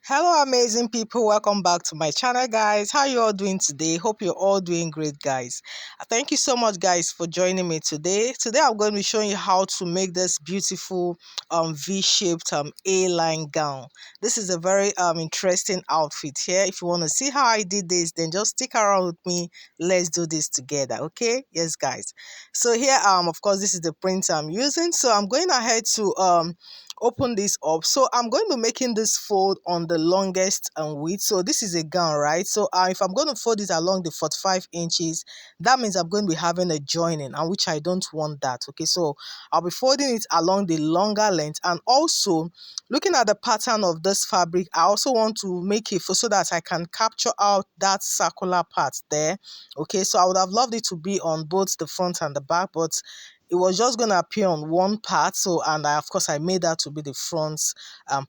Hello amazing people, welcome back to my channel guys. How you all doing today? Hope you're all doing great guys. Thank you so much guys for joining me today. I'm going to be showing you how to make this beautiful v-shaped A-line gown. This is a very interesting outfit here. If you want to see how I did this, then just stick around with me. Let's do this together, okay? Yes guys. So here of course this is the print I'm using. So I'm going ahead to open this up. So I'm going to be making this fold on the longest width. So this is a gown, right? So if I'm going to fold it along the 45 inches, that means I'm going to be having a joining, and which I don't want that. Okay, so I'll be folding it along the longer length, and also looking at the pattern of this fabric, I also want to make it so that I can capture out that circular part there. Okay, so I would have loved it to be on both the front and the back, but it was just going to appear on one part. So of course I made that to be the front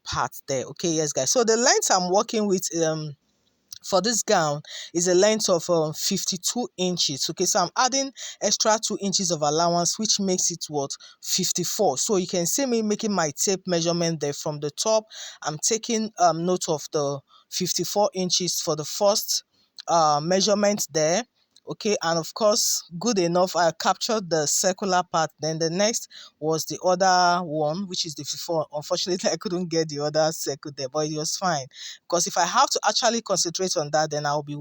part there. Okay, yes guys, so the length I'm working with for this gown is a length of 52 inches. Okay, so I'm adding extra 2 inches of allowance, which makes it what, 54. So you can see me making my tape measurement there. From the top, I'm taking note of the 54 inches for the first measurement there. Okay, and of course, good enough, I captured the circular part. Then the next was the other one, which is the 54. Unfortunately, I couldn't get the other circle there, but it was fine, because if I have to actually concentrate on that, then I'll be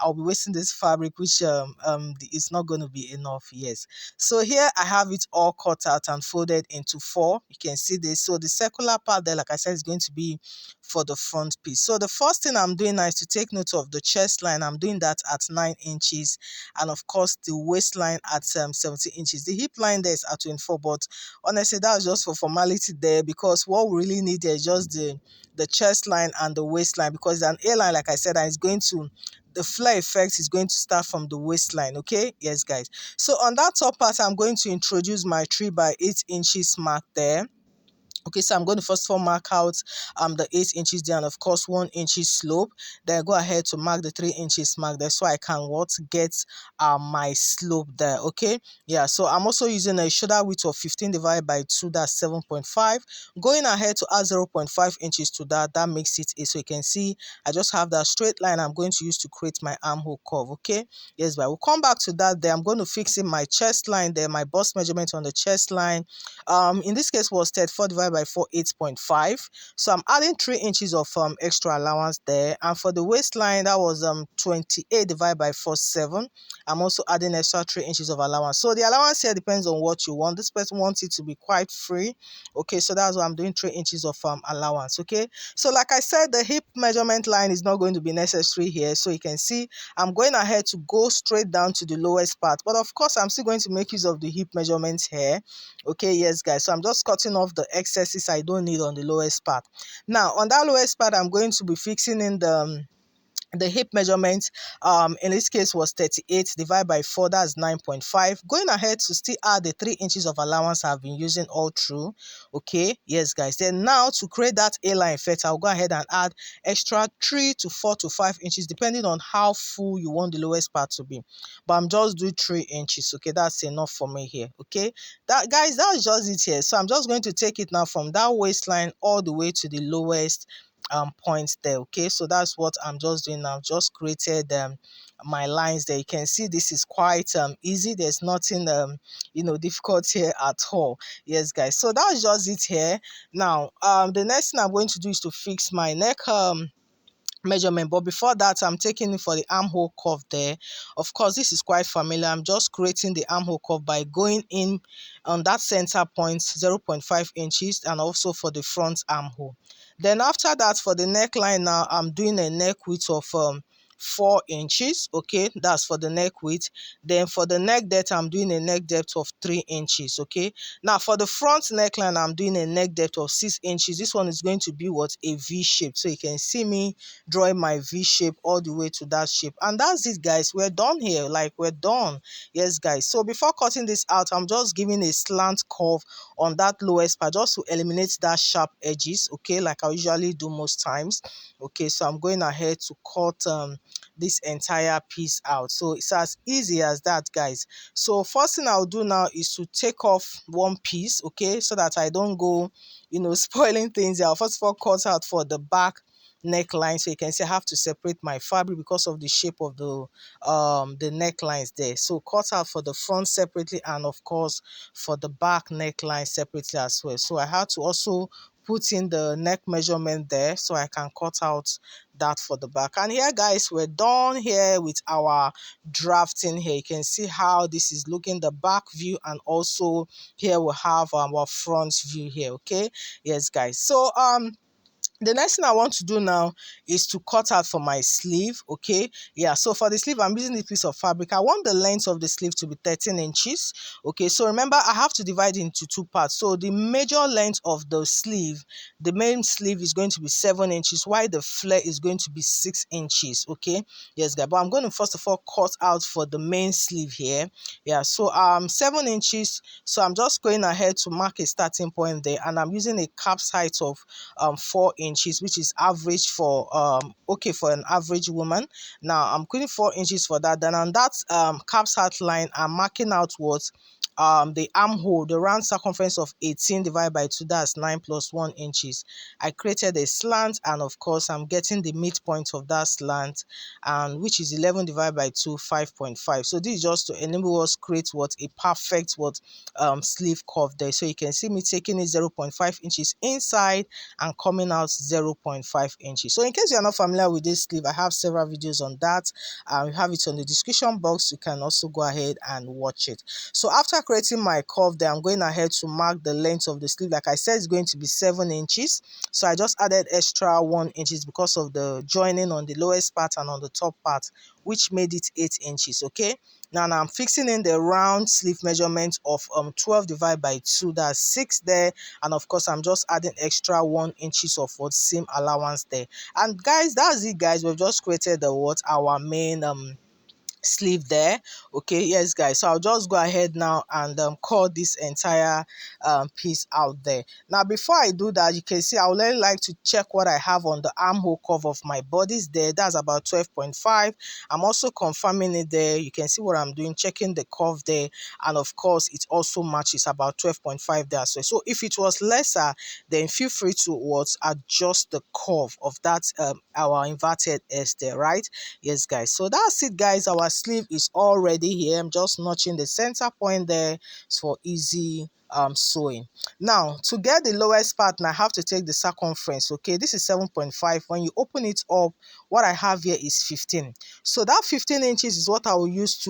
wasting this fabric, which it's not going to be enough. Yes, so here I have it all cut out and folded into 4. You can see this. So the circular part there, like I said, is going to be for the front piece. So the first thing I'm doing now is to take note of the chest line. I'm doing that at 9 inches, and of course the waistline at 17 inches. The hip line there is at 24, but honestly that was just for formality there, because what we really need is just the chest line and the waistline, because an A-line, like I said, and it's going to, the flare effect is going to start from the waistline. Okay, yes guys, so on that top part I'm going to introduce my 3 by 8 inches mark there. Okay, so I'm going to first of all mark out the 8 inches there, and of course 1 inch slope. Then I go ahead to mark the 3 inches mark there, so I can get my slope there. Okay, yeah, so I'm also using a shoulder width of 15 divided by 2, that's 7.5. Going ahead to add 0.5 inches to that, that makes it 8. So you can see I just have that straight line I'm going to use to create my armhole curve. Okay, yes, but we'll come back to that there. I'm going to fix in my chest line there, my bust measurement on the chest line. In this case was 34 divided by 4, 8.5. So I'm adding 3 inches of extra allowance there. And for the waistline, that was 28 divided by 4, 7. I'm also adding extra 3 inches of allowance. So the allowance here depends on what you want. This person wants it to be quite free. Okay, so that's why I'm doing 3 inches of allowance. Okay, so like I said, the hip measurement line is not going to be necessary here. So you can see I'm going ahead to go straight down to the lowest part, but of course I'm still going to make use of the hip measurements here. Okay, yes guys, so I'm just cutting off the excesses I don't need on the lowest part. Now on that lowest part, I'm going to be fixing in the hip measurement. In this case was 38 divided by 4, that's 9.5. Going ahead to still add the 3 inches of allowance I've been using all through. Okay, yes guys, then now to create that A-line effect, I'll go ahead and add extra 3 to 4 to 5 inches depending on how full you want the lowest part to be, but I'm just doing 3 inches. Okay, that's enough for me here. Okay, that guys, that's just it here. So I'm just going to take it now from that waistline all the way to the lowest points there. Okay, so that's what I'm just doing now. Just created my lines there. You can see this is quite easy. There's nothing difficult here at all. Yes guys, so that's just it here. Now the next thing I'm going to do is to fix my neck measurement, but before that I'm taking it for the armhole curve there. Of course this is quite familiar. I'm just creating the armhole curve by going in on that center point 0.5 inches, and also for the front armhole. Then after that, for the neckline, now I'm doing a neck width of 4 inches. Okay, that's for the neck width. Then for the neck depth, I'm doing a neck depth of 3 inches. Okay, now for the front neckline, I'm doing a neck depth of 6 inches. This one is going to be what, a V shape. So you can see me drawing my V shape all the way to that shape, and that's it guys. We're done here, like we're done. Yes guys, so before cutting this out, I'm just giving a slant curve on that lowest part just to eliminate that sharp edges. Okay, like I usually do most times. Okay, so I'm going ahead to cut this entire piece out. So it's as easy as that, guys. So first thing I'll do now is to take off one piece, okay, so that I don't go, spoiling things. I'll first of all cut out for the back neckline. So you can see I have to separate my fabric because of the shape of the necklines there. So cut out for the front separately, and of course for the back neckline separately as well. So I had to also put in the neck measurement there so I can cut out that for the back. And here, guys, we're done here with our drafting. Here you can see how this is looking, the back view, and also here we have our front view here. Okay, yes, guys. So the next thing I want to do now is to cut out for my sleeve. Okay, yeah, so for the sleeve I'm using this piece of fabric. I want the length of the sleeve to be 13 inches. Okay, so remember I have to divide into two parts. So the major length of the sleeve, the main sleeve, is going to be 7 inches, while the flare is going to be 6 inches. Okay, yes, guys, but I'm going to first of all cut out for the main sleeve here. Yeah, so 7 inches. So I'm just going ahead to mark a starting point there, and I'm using a cap's height of 4 inches, which is average for for an average woman. Now I'm putting 4 inches for that. Then on that cap's height line, I'm marking out what the armhole, the round circumference of 18 divided by 2, that's 9 plus 1 inches. I created a slant, and of course I'm getting the midpoint of that slant, and which is 11 divided by 2, 5.5. So this is just to enable us create what a perfect sleeve curve there. So you can see me taking it 0.5 inches inside and coming out 0.5 inches. So in case you're not familiar with this sleeve, I have several videos on that. We have it on the description box. You can also go ahead and watch it. So after creating my curve there, I'm going ahead to mark the length of the sleeve. Like I said, it's going to be 7 inches. So I just added extra 1 inches because of the joining on the lowest part and on the top part, which made it 8 inches. Okay, now I'm fixing in the round sleeve measurement of 12 divided by 2, that's 6 there, and of course I'm just adding extra 1 inches of what seam allowance there. And guys, that's it, guys. We've just created the our main sleeve there. Okay, yes, guys, so I'll just go ahead now and cut this entire piece out there. Now before I do that, you can see I would really like to check what I have on the armhole curve of my bodies there. That's about 12.5. I'm also confirming it there. You can see what I'm doing, checking the curve there, and of course it also matches about 12.5 there. So if it was lesser, then feel free to adjust the curve of that our inverted S there, right? Yes, guys, so that's it, guys. Our sleeve is already here. I'm just notching the center point there for easy sewing. Now to get the lowest part, I have to take the circumference. Okay, this is 7.5. When you open it up, what I have here is 15. So that 15 inches is what I will use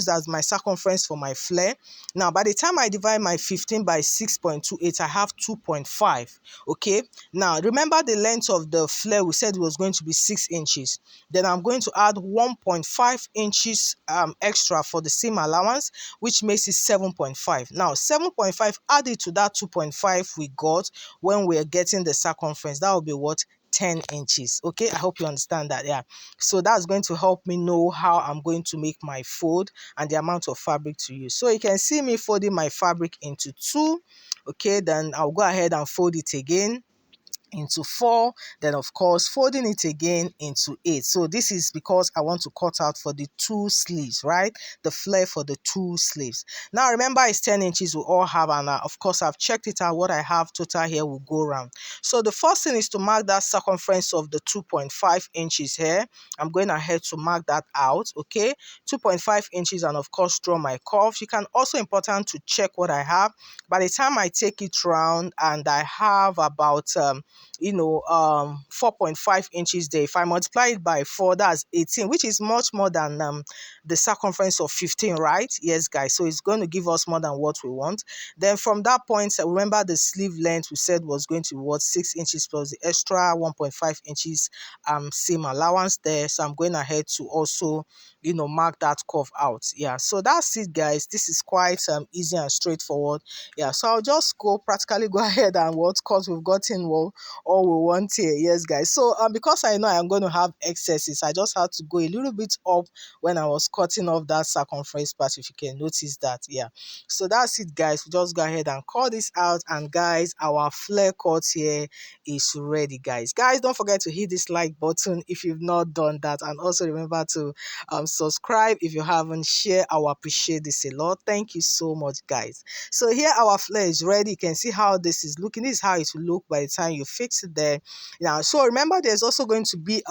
as my circumference for my flare. Now by the time I divide my 15 by 6.28, I have 2.5. okay, now remember the length of the flare, we said it was going to be 6 inches. Then I'm going to add 1.5 inches extra for the seam allowance, which makes it 7.5. Now 7.5 added to that 2.5 we got when we're getting the circumference, that will be what, 10 inches. Okay, I hope you understand that. Yeah, so that's going to help me know how I'm going to make my fold and the amount of fabric to use. So you can see me folding my fabric into 2. Okay, then I'll go ahead and fold it again into 4, then of course folding it again into 8. So this is because I want to cut out for the 2 sleeves, right? The flare for the 2 sleeves. Now remember it's 10 inches we all have, and of course I've checked it out. What I have total here will go around. So the first thing is to mark that circumference of the 2.5 inches here. I'm going ahead to mark that out. Okay, 2.5 inches, and of course draw my curve. You can also, important to check what I have. By the time I take it round, and I have about 4.5 inches there. If I multiply it by 4, that's 18, which is much more than the circumference of 15, right? Yes, guys, so it's going to give us more than what we want. Then from that point, remember the sleeve length we said was going to be 6 inches plus the extra 1.5 inches seam allowance there. So I'm going ahead to also mark that curve out. Yeah, so that's it, guys. This is quite easy and straightforward. Yeah, so I'll just practically go ahead and cut. We've gotten all we want here. Yes, guys. So because I know I'm going to have excesses, I just had to go a little bit up when I was cutting off that circumference part, if you can notice that. Yeah, so that's it, guys. We just go ahead and cut this out, and guys, our flare cut here is ready, guys. Don't forget to hit this like button if you've not done that, and also remember to subscribe if you haven't. Share, I will appreciate this a lot. Thank you so much, guys. So here our flare is ready. You can see how this is looking. This is how it will look by the time you fix it there. Now, so remember, there's also going to be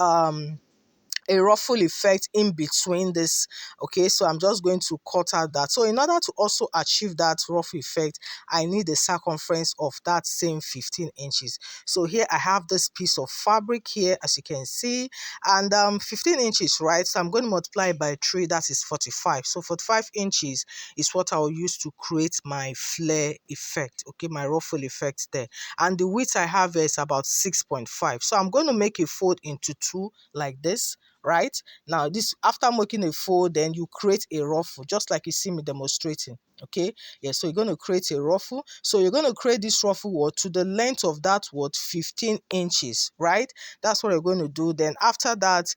a ruffle effect in between this. Okay, so I'm just going to cut out that. So in order to also achieve that ruffle effect, I need a circumference of that same 15 inches. So here I have this piece of fabric here, as you can see, and 15 inches, right? So I'm going to multiply by 3, that is 45. So 45 inches is what I'll use to create my flare effect, okay, my ruffle effect there. And the width I have is about 6.5. So I'm going to make a fold into 2 like this. Right now, this, after making a fold, then you create a ruffle, just like you see me demonstrating. Okay, yeah, so you're going to create a ruffle. So you're going to create this ruffle to the length of that 15 inches, right? That's what you're going to do. Then after that,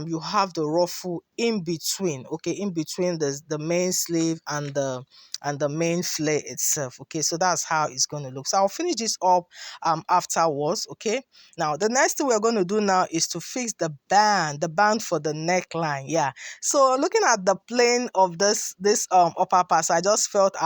you have the ruffle in between, okay, in between the main sleeve and the main flare itself. Okay, so that's how it's going to look. So I'll finish this up afterwards. Okay, now the next thing we're going to do now is to fix the band for the neckline. Yeah, so looking at the plane of this upper part, so I just felt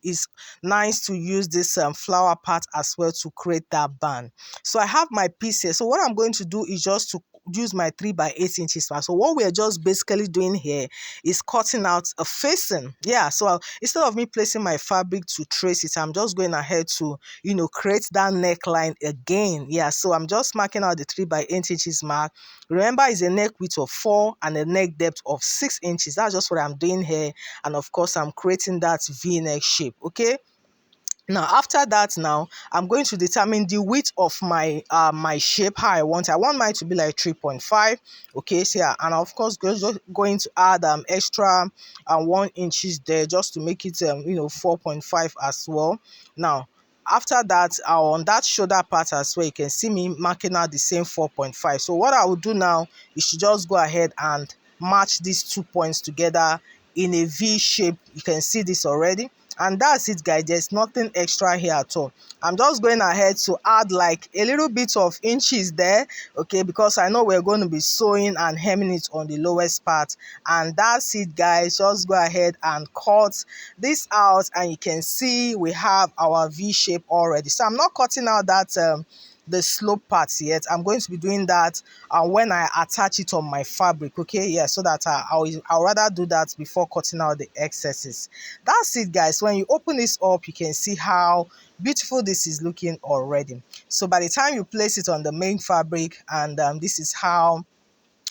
it's nice to use this flower part as well to create that band. So I have my piece here. So what I'm going to do is just to use my 3 by 8 inches part. So what we're just basically doing here is cutting out a facing. Yeah, so instead of me placing my fabric to trace it, I'm just going ahead to, you know, create that neckline again. Yeah, so I'm just marking out the 3 by 8 inches mark. Remember, it's a neck width of 4 and a neck depth of 6 inches. That's just what I'm doing here. And of course, I'm creating that V-neck shape. Okay, now after that, now I'm going to determine the width of my my shape, how I want mine to be like 3.5. okay, so yeah, and of course just going to add extra 1 inches there, just to make it 4.5 as well. Now after that, on that shoulder part as well, you can see me marking out the same 4.5. So what I will do now is to just go ahead and match these 2 points together in a V shape. You can see this already. And that's it, guys. There's nothing extra here at all. I'm just going ahead to add like a little bit of inches there, okay, because I know we're going to be sewing and hemming it on the lowest part. And that's it, guys. Just go ahead and cut this out, and you can see we have our V shape already. So I'm not cutting out that the slope parts yet. I'm going to be doing that when I attach it on my fabric. Okay, yeah, so that I'll rather do that before cutting out the excesses. That's it, guys. When you open this up, you can see how beautiful this is looking already. So by the time you place it on the main fabric, and this is how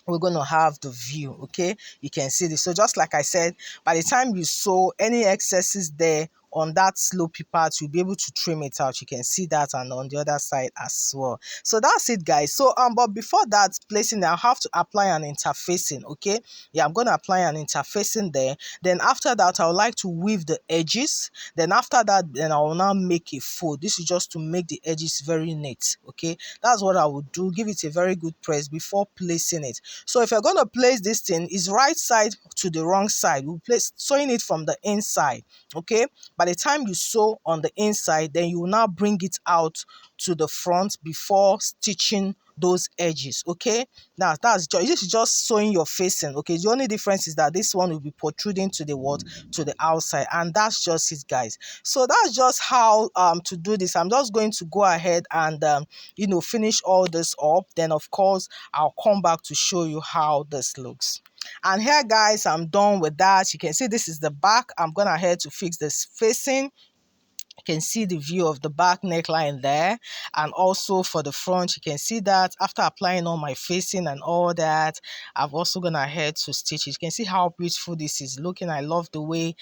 we're going to have the view. Okay, you can see this. So just like I said, by the time you sew any excesses there on that slopey part, you'll be able to trim it out. You can see that, and on the other side as well. So that's it, guys. So but before that placing, I have to apply an interfacing. Okay, yeah, I'm going to apply an interfacing there. Then after that, I would like to weave the edges. Then after that, then I will now make a fold. This is just to make the edges very neat. Okay, that's what I would do. Give it a very good press before placing it. So if you're going to place this thing, is right side to the wrong side. We'll place sewing it from the inside. Okay, by the time you sew on the inside, then you will now bring it out to the front before stitching those edges. Okay, now this is just sewing your facing. Okay, the only difference is that this one will be protruding to the outside, and that's just it, guys. So that's just how to do this. I'm just going to go ahead and finish all this up. Then of course I'll come back to show you how this looks. And here, guys, I'm done with that. You can see this is the back. I'm gonna head to fix this facing. You can see the view of the back neckline there, and also for the front, you can see that after applying all my facing and all that, I've also gone ahead to stitch it. You can see how beautiful this is looking. I love the way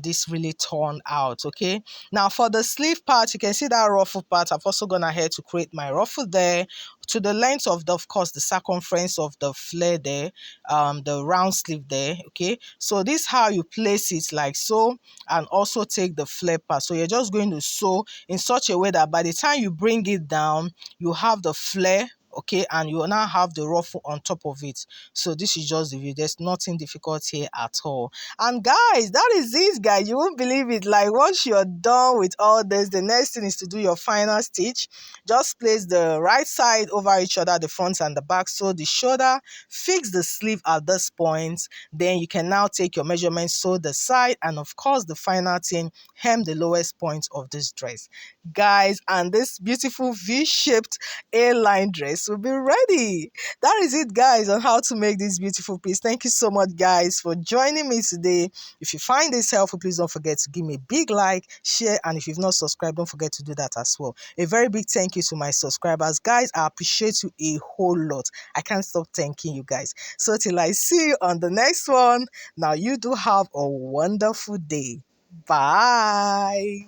this really turned out. Okay, now for the sleeve part, you can see that ruffle part. I've also gone ahead to create my ruffle there to the length of of course, the circumference of the flare there, the round sleeve there. Okay, so this is how you place it, like so, and also take the flare part. So you're just going to sew in such a way that by the time you bring it down, you have the flare, okay, and you will now have the ruffle on top of it. So this is just the view. There's nothing difficult here at all. And guys, that is it, guys. You won't believe it. Like, once you're done with all this, the next thing is to do your final stitch. Just place the right side over each other, the front and the back, so the shoulder, fix the sleeve at this point. Then you can now take your measurement, sew the side, and of course the final thing, hem the lowest point of this dress, guys. And this beautiful V-shaped A-line dress will be ready. That is it, guys, on how to make this beautiful piece. Thank you so much, guys, for joining me today. If you find this helpful, please don't forget to give me a big like, share, and if you've not subscribed, don't forget to do that as well. A very big thank you to my subscribers, guys. I appreciate you a whole lot. I can't stop thanking you, guys. So till I see you on the next one, now you do have a wonderful day. Bye.